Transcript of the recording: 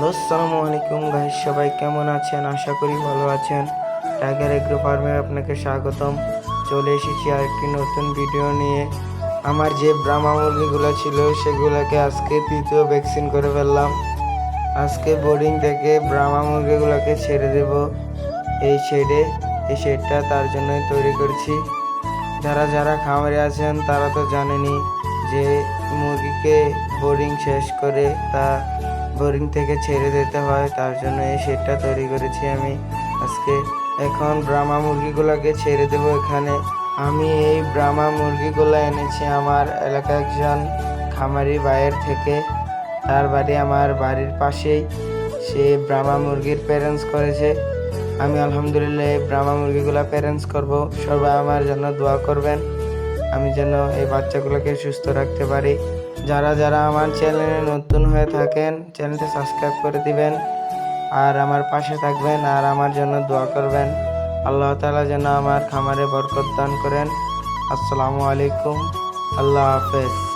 Hello, আসসালামু আলাইকুম guys, সবাই কেমন আছেন? আশা করি ভালো আছেন। টাইগার এগ্রো ফার্মে আপনাকে স্বাগতম। চলে এসেছি আরেকটি নতুন ভিডিও নিয়ে। আমার যে ব্রাহ্মা মুরগিগুলো ছিল সেগুলোকে আজকে তৃতীয় ভ্যাকসিন করে ফেললাম। আজকে বোর্ডিং থেকে ব্রাহ্মা মুরগিগুলোকে ছেড়ে দেব এই শেডে। এই শেডটা তার জন্যই তৈরি করছি। যারা যারা খামারে আছেন তারা তো জানেনই যে মুরগিকে বোর্ডিং শেষ করে তা বোর্ডিং থেকে ছেড়ে দিতে হয়। তার জন্য এই শেডটা তৈরি করেছি আমি আজকে। এখন ব্রাহ্মা মুরগিগুলোকে ছেড়ে দেবো এখানে। আমি এই ব্রাহ্মা মুরগিগুলো এনেছি আমার এলাকা একজন খামারি ভাইয়ের থেকে। তার বাড়ি আমার বাড়ির পাশেই। সে ব্রাহ্মা মুরগির প্যারেন্টস করেছে। আমি আলহামদুলিল্লাহ এই ব্রাহ্মা মুরগিগুলো প্যারেন্টস করব। সবাই আমার জন্য দোয়া করবেন, আমি যেন এই বাচ্চাগুলোকে সুস্থ রাখতে পারি। যারা যারা আমার চ্যানেলে নতুন হয়ে থাকেন চ্যানেলটা সাবস্ক্রাইব করে দিবেন আর আমার পাশে থাকবেন আর আমার জন্য দোয়া করবেন। আল্লাহ তাআলা যেন আমার খামারে বরকত দান করেন। আসসালামু আলাইকুম, আল্লাহ হাফেজ।